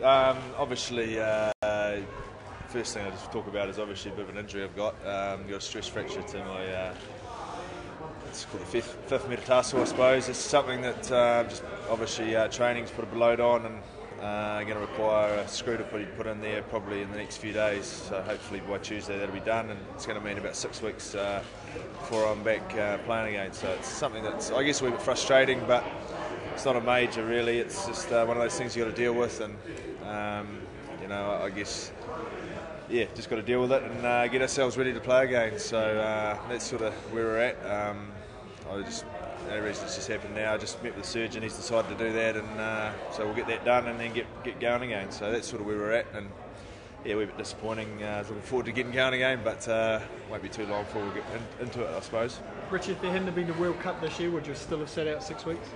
Obviously, first thing I just talk about is obviously a bit of an injury I've got. Got a stress fracture to my, it's called the fifth metatarsal, I suppose. It's something that just obviously training's put a bit of load on, and going to require a screw to put in there probably in the next few days. So hopefully by Tuesday that'll be done, and it's going to mean about 6 weeks before I'm back playing again. So it's something that's, I guess, a wee bit frustrating, but it's not a major really. It's just one of those things you got to deal with, and I guess, yeah, just got to deal with it and get ourselves ready to play again. So that's sort of where we're at. No reason it's just happened now. I just met with the surgeon. He's decided to do that, and so we'll get that done and then get going again. So that's sort of where we're at, and yeah, we're a bit disappointing. Looking forward to getting going again, but won't be too long before we get into it, I suppose. Richie, if there hadn't been the World Cup this year, would you still have sat out 6 weeks?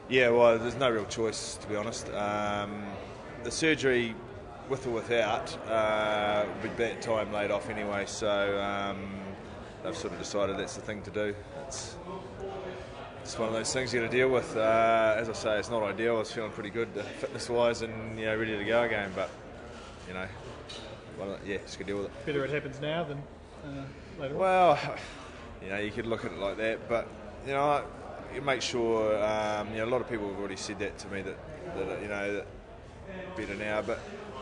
Yeah, well, there's no real choice, to be honest. The surgery, with or without, would be that time laid off anyway, so they've sort of decided that's the thing to do. It's one of those things you got to deal with. As I say, it's not ideal. I was feeling pretty good fitness-wise and ready to go again, but just got to deal with it. Better it happens now than later on. Well, you could look at it like that, but you make sure. A lot of people have already said that to me that better now, but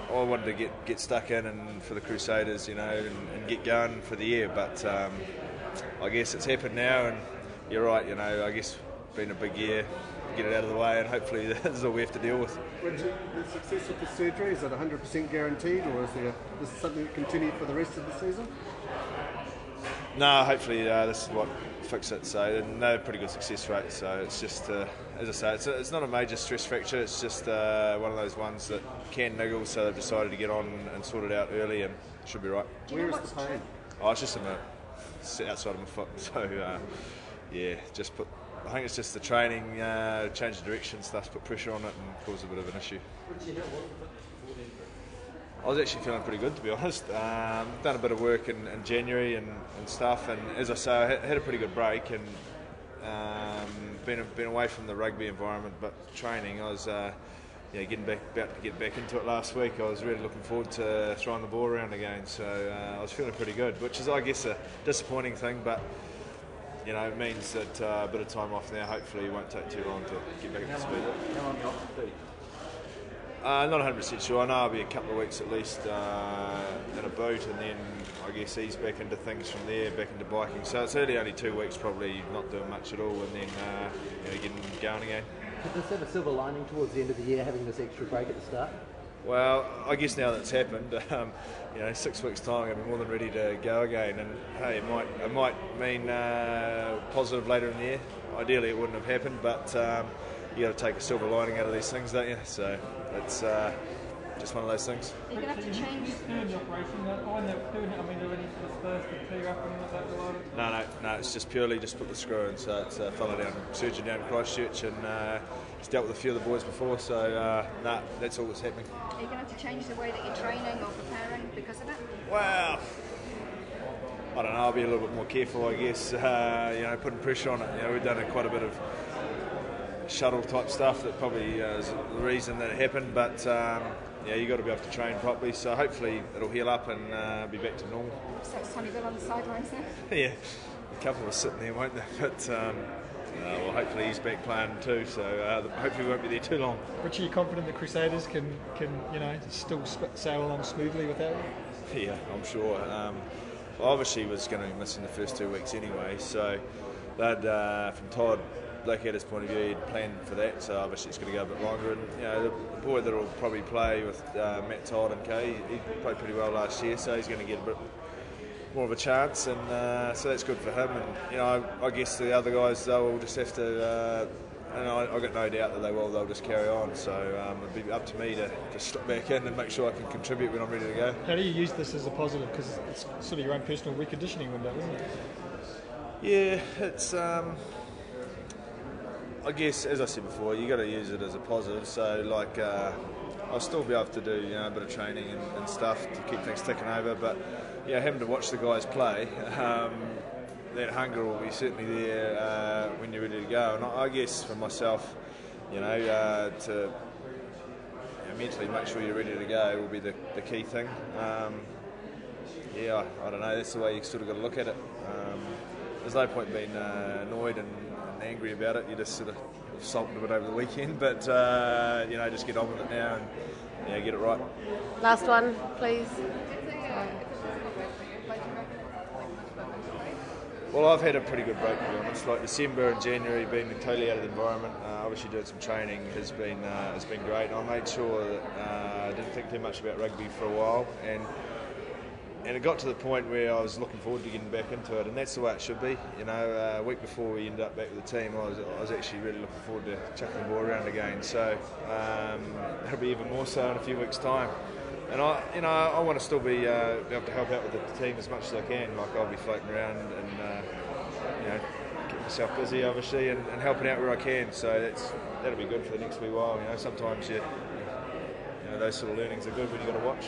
I wanted to get stuck in and for the Crusaders, and get going for the year. But I guess it's happened now, and you're right. I guess been a big year, get it out of the way, and hopefully this is all we have to deal with. The success of the surgery, is it 100% guaranteed, or is this something that continue for the rest of the season? No, hopefully this is what fix it. So no, pretty good success rate. So it's just, as I say, it's not a major stress fracture. It's just one of those ones that can niggle. So they've decided to get on and sort it out early, and should be right. Where is the pain? Oh, it's just outside of my foot. So I think it's just the training, change of direction stuff, put pressure on it and cause a bit of an issue. I was actually feeling pretty good, to be honest. Done a bit of work in January and stuff, and as I say, I had a pretty good break and been away from the rugby environment, but training, I was about to get back into it last week. I was really looking forward to throwing the ball around again, so I was feeling pretty good, which is, I guess, a disappointing thing, but it means that a bit of time off now hopefully won't take too long to get back up to speed. How long off to be? Not 100% sure. I know I'll be a couple of weeks at least in a boot, and then I guess ease back into things from there, back into biking. So it's only 2 weeks, probably not doing much at all, and then getting going again. Could this have a silver lining towards the end of the year, having this extra break at the start? Well, I guess now that's happened, 6 weeks' time, I'll be more than ready to go again. And hey, it might mean positive later in the year. Ideally, it wouldn't have happened, but you got to take a silver lining out of these things, don't you? So it's just one of those things. Are you going to have to change? Doing the operation, they're ready for the Spurs to tee up and that. No, it's just purely just put the screw in. So it's a fellow surgeon down in Christchurch, and he's dealt with a few of the boys before. So that's all that's happening. Are you going to have to change the way that you're training or preparing because of it? Well, I don't know. I'll be a little bit more careful, I guess. Putting pressure on it. We've done quite a bit of shuttle type stuff that probably is the reason that it happened, but you got to be able to train properly, so hopefully it'll heal up and be back to normal. So it's Sonny Bill on the sidelines there? Yeah, a couple of us sitting there, won't they? But hopefully he's back playing too, so hopefully we won't be there too long. Richie, are you confident the Crusaders can still sail along smoothly without you? Yeah, I'm sure. Obviously was going to be missing the first 2 weeks anyway, so they'd, from Todd Blackadder's point of view, he'd planned for that, so obviously it's going to go a bit longer. And the boy that will probably play with Matt Todd and Kay, he played pretty well last year, so he's going to get a bit more of a chance, and so that's good for him. And I guess the other guys, they'll just have to. And I've got no doubt that they'll just carry on. So it'll be up to me to slip back in and make sure I can contribute when I'm ready to go. How do you use this as a positive? Because it's sort of your own personal reconditioning window, isn't it? Yeah, it's. I guess, as I said before, you got to use it as a positive. So, I'll still be able to do a bit of training and stuff to keep things ticking over. But having to watch the guys play, that hunger will be certainly there when you're ready to go. And I guess for myself, to mentally make sure you're ready to go will be the key thing. Yeah, I don't know. That's the way you sort of got to look at it. There's no point being annoyed and angry about it. You just sort of sulked a bit over the weekend, but just get on with it now and get it right. Last one, please. Well, I've had a pretty good break, to be honest. Like December and January, being totally out of the environment, obviously doing some training has been great. And I made sure that I didn't think too much about rugby for a while, and it got to the point where I was looking forward to getting back into it, and that's the way it should be. A week before we ended up back with the team, I was actually really looking forward to chucking the ball around again. So that'll be even more so in a few weeks' time. And I want to still be able to help out with the team as much as I can. Like I'll be floating around and getting myself busy, obviously, and helping out where I can. So that'll be good for the next wee while. Sometimes those sort of learnings are good when you got to watch.